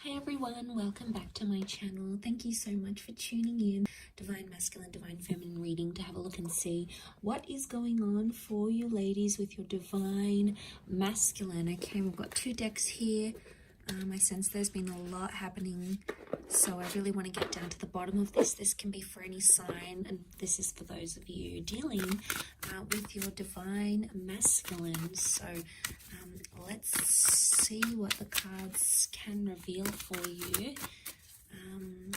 Hi everyone, welcome back to my channel. Thank you so much for tuning in. Divine Masculine, Divine Feminine reading to have a look and see what is going on for you ladies with your Divine Masculine. Okay, we've got two decks here. I sense there's been a lot happening, so I really want to get down to the bottom of this. This can be for any sign, and this is for those of you dealing with your Divine Masculine. So let's see what the cards can reveal for you.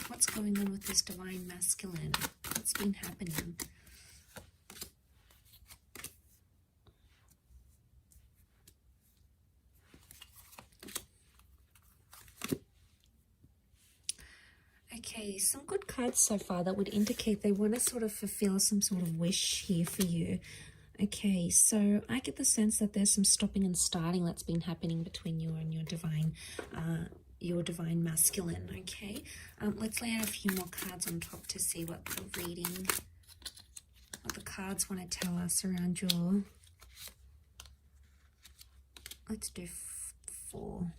What's going on with this Divine Masculine? What's been happening? Okay, some good cards so far that would indicate they want to sort of fulfill some sort of wish here for you. Okay, so I get the sense that there's some stopping and starting that's been happening between you and your Divine Masculine. Okay, let's lay out a few more cards on top to see what the reading, what the cards want to tell us around your. Let's do 4.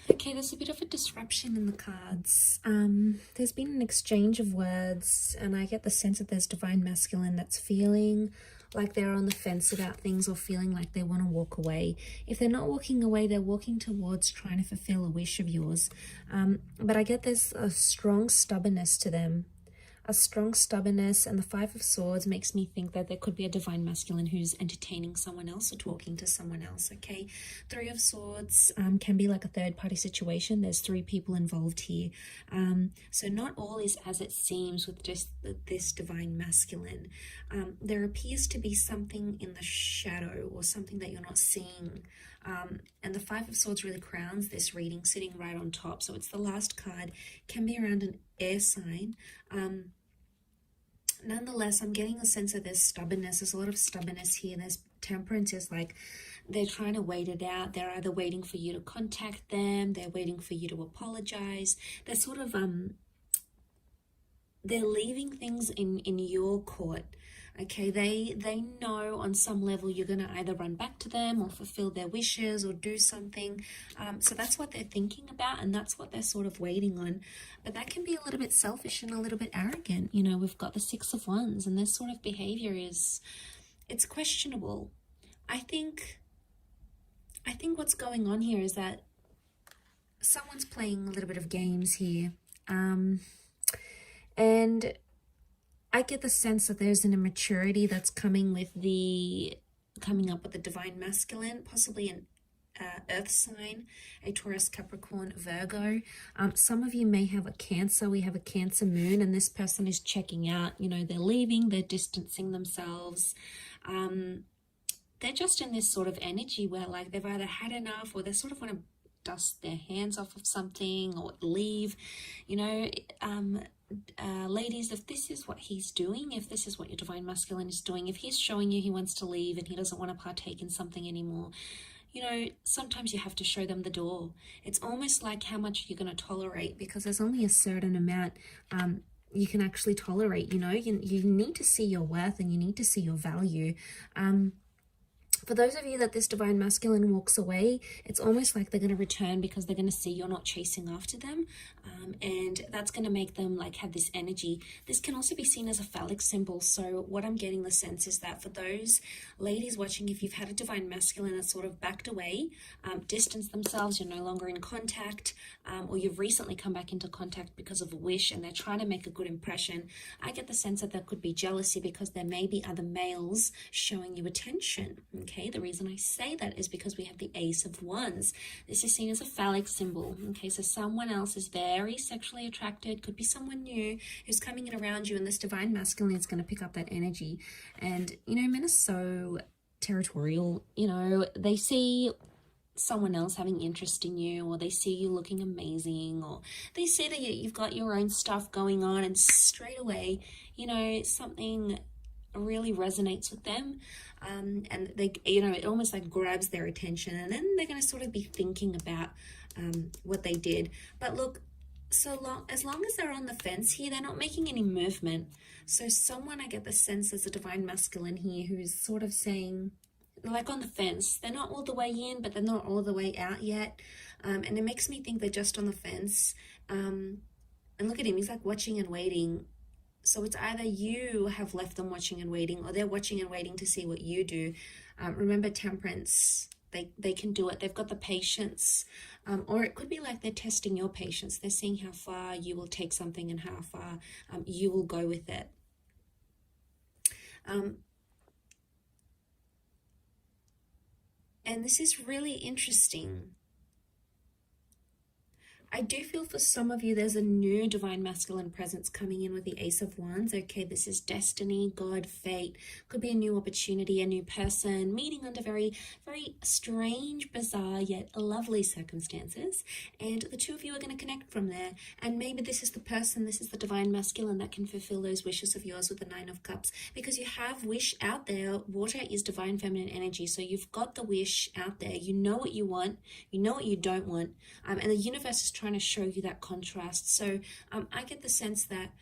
Okay, there's a bit of a disruption in the cards. There's been an exchange of words, and I get the sense that there's Divine Masculine that's feeling like they're on the fence about things, or feeling like they want to walk away. If they're not walking away, they're walking towards trying to fulfill a wish of yours. But I get there's a strong stubbornness to them. A strong stubbornness, and the 5 of Swords makes me think that there could be a Divine Masculine who's entertaining someone else or talking to someone else, okay? 3 of Swords can be like a third-party situation. There's 3 people involved here. So not all is as it seems with just this Divine Masculine. There appears to be something in the shadow, or something that you're not seeing. And the 5 of Swords really crowns this reading, sitting right on top. So it's the last card, can be around an air sign. Nonetheless, I'm getting a sense of there's stubbornness. There's a lot of stubbornness here. There's temperance. Is like they're trying to wait it out. They're either waiting for you to contact them, they're waiting for you to apologize. They're sort of they're leaving things in your court. Okay, they know on some level you're going to either run back to them or fulfill their wishes or do something. So that's what they're thinking about, and that's what they're sort of waiting on. But that can be a little bit selfish and a little bit arrogant. You know, we've got the 6 of Wands, and this sort of behavior it's questionable. I think what's going on here is that someone's playing a little bit of games here. And I get the sense that there's an immaturity that's coming up with the Divine Masculine, possibly an earth sign, a Taurus, Capricorn, Virgo. Some of you may have a Cancer. We have a Cancer moon, and this person is checking out. You know, they're leaving, they're distancing themselves. They're just in this sort of energy where like they've either had enough, or they sort of want to dust their hands off of something or leave. You know, ladies, if this is what he's doing, if this is what your Divine Masculine is doing, if he's showing you he wants to leave and he doesn't want to partake in something anymore, you know, sometimes you have to show them the door. It's almost like how much you're going to tolerate, because there's only a certain amount you can actually tolerate. You know, you need to see your worth, and you need to see your value. For those of you that this Divine Masculine walks away, it's almost like they're going to return because they're going to see you're not chasing after them. And that's going to make them like have this energy. This can also be seen as a phallic symbol. So what I'm getting the sense is that for those ladies watching, if you've had a Divine Masculine that's sort of backed away, distanced themselves, you're no longer in contact, or you've recently come back into contact because of a wish and they're trying to make a good impression, I get the sense that there could be jealousy because there may be other males showing you attention. Okay, the reason I say that is because we have the Ace of Wands. This is seen as a phallic symbol. Okay, so someone else is very sexually attracted, could be someone new who's coming in around you, and this Divine Masculine is going to pick up that energy. And, you know, men are so territorial. You know, they see someone else having interest in you, or they see you looking amazing, or they see that you've got your own stuff going on, and straight away, you know, something really resonates with them, and they, you know, it almost like grabs their attention, and then they're going to sort of be thinking about what they did. But look, as long as they're on the fence here, they're not making any movement. So someone, I get the sense there's a Divine Masculine here who's sort of saying, like on the fence. They're not all the way in, but they're not all the way out yet. And it makes me think they're just on the fence. And look at him, he's like watching and waiting. So it's either you have left them watching and waiting, or they're watching and waiting to see what you do. Remember temperance, they can do it. They've got the patience. Or it could be like they're testing your patience. They're seeing how far you will take something and how far you will go with it. And this is really interesting. I do feel for some of you there's a new divine masculine presence coming in with the Ace of Wands. Okay, this is destiny, God, fate. Could be a new opportunity, a new person, meeting under very, very strange, bizarre, yet lovely circumstances. And the two of you are going to connect from there. And maybe this is the person, this is the divine masculine that can fulfill those wishes of yours with the Nine of Cups. Because you have wish out there. Water is divine feminine energy. So you've got the wish out there. You know what you want. You know what you don't want. And the universe is trying to show you that contrast. So I get the sense that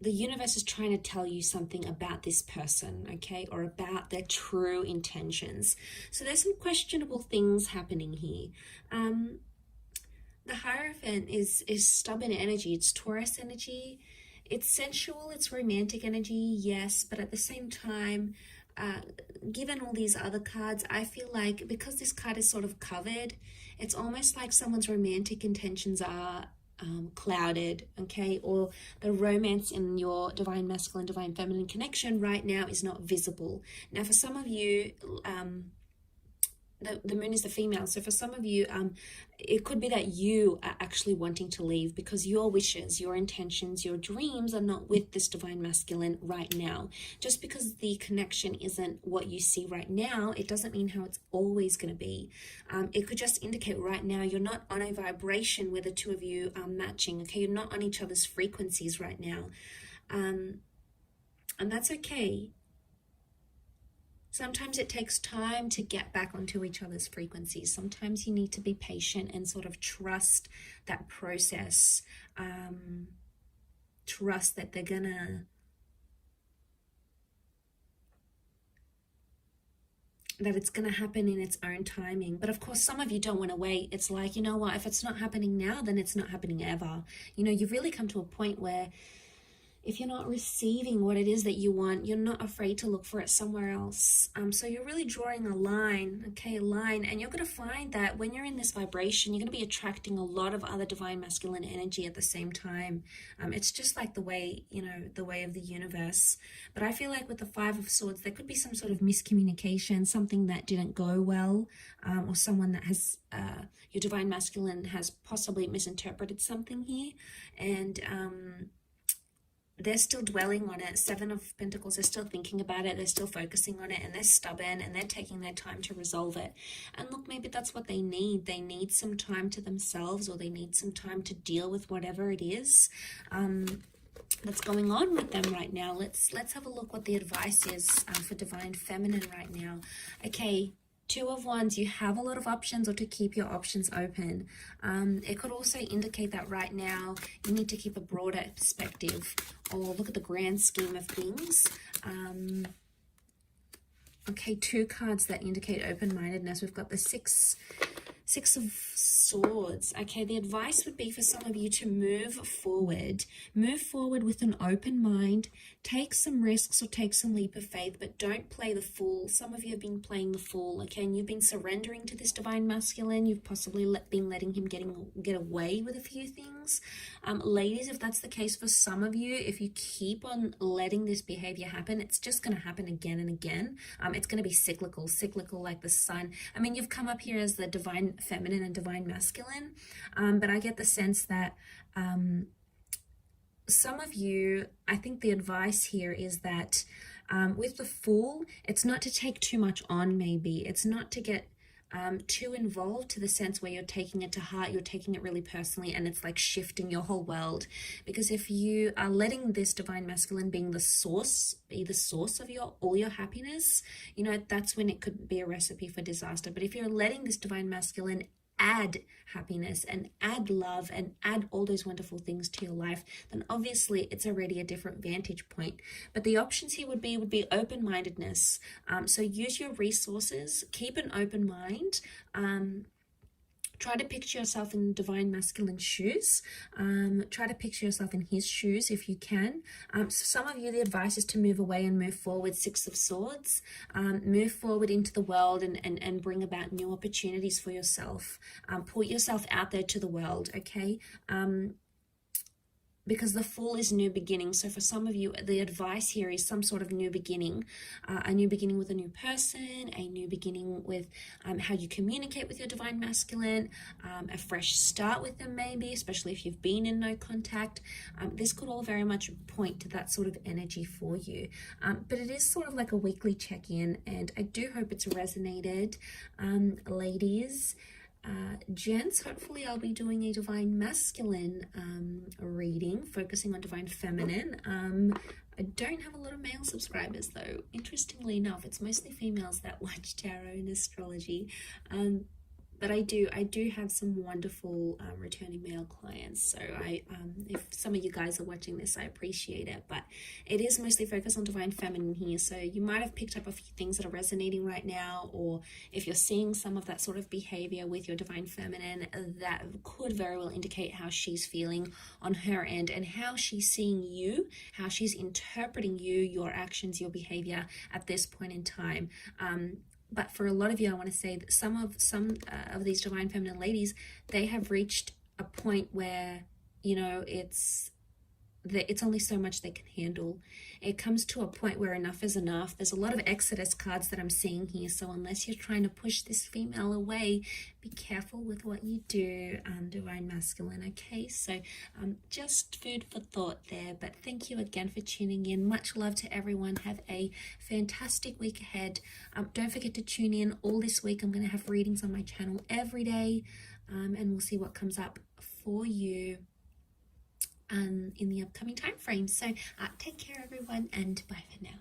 the universe is trying to tell you something about this person, okay, or about their true intentions. So there's some questionable things happening here. The Hierophant is stubborn energy. It's Taurus energy. It's sensual. It's romantic energy, yes, but at the same time, given all these other cards, I feel like because this card is sort of covered, it's almost like someone's romantic intentions are clouded, okay, or the romance in your divine masculine, divine feminine connection right now is not visible. Now, for some of you, the moon is the female, so for some of you it could be that you are actually wanting to leave because your wishes, your intentions, your dreams are not with this divine masculine right now. Just because the connection isn't what you see right now, it doesn't mean how it's always going to be. It could just indicate right now you're not on a vibration where the two of you are matching, okay? You're not on each other's frequencies right now, and that's okay. Sometimes it takes time to get back onto each other's frequencies. Sometimes you need to be patient and sort of trust that process. Trust that they're gonna, that it's gonna happen in its own timing. But of course, some of you don't want to wait. It's like, you know what, if it's not happening now, then it's not happening ever. You know, you've really come to a point where if you're not receiving what it is that you want, you're not afraid to look for it somewhere else. So you're really drawing a line, okay, a line, and you're going to find that when you're in this vibration, you're going to be attracting a lot of other divine masculine energy at the same time. It's just like the way, you know, the way of the universe. But I feel like with the Five of Swords, there could be some sort of miscommunication, something that didn't go well, or someone that has, your divine masculine has possibly misinterpreted something here, and they're still dwelling on it. Seven of Pentacles, they're still thinking about it, they're still focusing on it, and they're stubborn, and they're taking their time to resolve it. And look, maybe that's what they need. They need some time to themselves, or they need some time to deal with whatever it is that's going on with them right now. Let's have a look what the advice is for divine feminine right now. Okay, Two of Wands, you have a lot of options, or to keep your options open. It could also indicate that right now you need to keep a broader perspective, or look at the grand scheme of things. Okay, two cards that indicate open-mindedness. We've got the Six of Swords. Okay, the advice would be for some of you to move forward. Move forward with an open mind. Take some risks or take some leap of faith, but don't play the fool. Some of you have been playing the fool, okay, and you've been surrendering to this divine masculine. You've possibly been letting him get away with a few things. Ladies, if that's the case for some of you, if you keep on letting this behavior happen, it's just going to happen again and again. It's going to be cyclical like the sun. I mean, you've come up here as the divine feminine and divine masculine, but I get the sense that some of you, I think the advice here is that with the Fool, it's not to take too much on. Maybe it's not to get too involved, to the sense where you're taking it to heart, you're taking it really personally, and it's like shifting your whole world. Because if you are letting this divine masculine be the source of all your happiness, you know, that's when it could be a recipe for disaster. But if you're letting this divine masculine add happiness and add love and add all those wonderful things to your life, then obviously it's already a different vantage point. But the options here would be open-mindedness. So use your resources, keep an open mind. Try to picture yourself in divine masculine shoes. Try to picture yourself in his shoes if you can. So some of you, the advice is to move away and move forward. Six of Swords. Move forward into the world and bring about new opportunities for yourself. Put yourself out there to the world, okay? Because the Fool is new beginning. So for some of you, the advice here is some sort of new beginning, a new beginning with a new person, a new beginning with how you communicate with your divine masculine, a fresh start with them maybe, especially if you've been in no contact. This could all very much point to that sort of energy for you. But it is sort of like a weekly check-in, and I do hope it's resonated, ladies. Gents, hopefully I'll be doing a divine masculine reading, focusing on divine feminine. I don't have a lot of male subscribers though. Interestingly enough, it's mostly females that watch tarot and astrology. But I do have some wonderful returning male clients. So if some of you guys are watching this, I appreciate it. But it is mostly focused on divine feminine here. So you might have picked up a few things that are resonating right now, or if you're seeing some of that sort of behavior with your divine feminine, that could very well indicate how she's feeling on her end and how she's seeing you, how she's interpreting you, your actions, your behavior at this point in time. But for a lot of you, I want to say that some of these divine feminine ladies, they have reached a point where, you know, it's only so much they can handle. It comes to a point where enough is enough. There's a lot of Exodus cards that I'm seeing here. So unless you're trying to push this female away, be careful with what you do, divine masculine, okay? So just food for thought there. But thank you again for tuning in. Much love to everyone. Have a fantastic week ahead. Don't forget to tune in all this week. I'm going to have readings on my channel every day, and we'll see what comes up for you in the upcoming time frame. So take care everyone, and bye for now.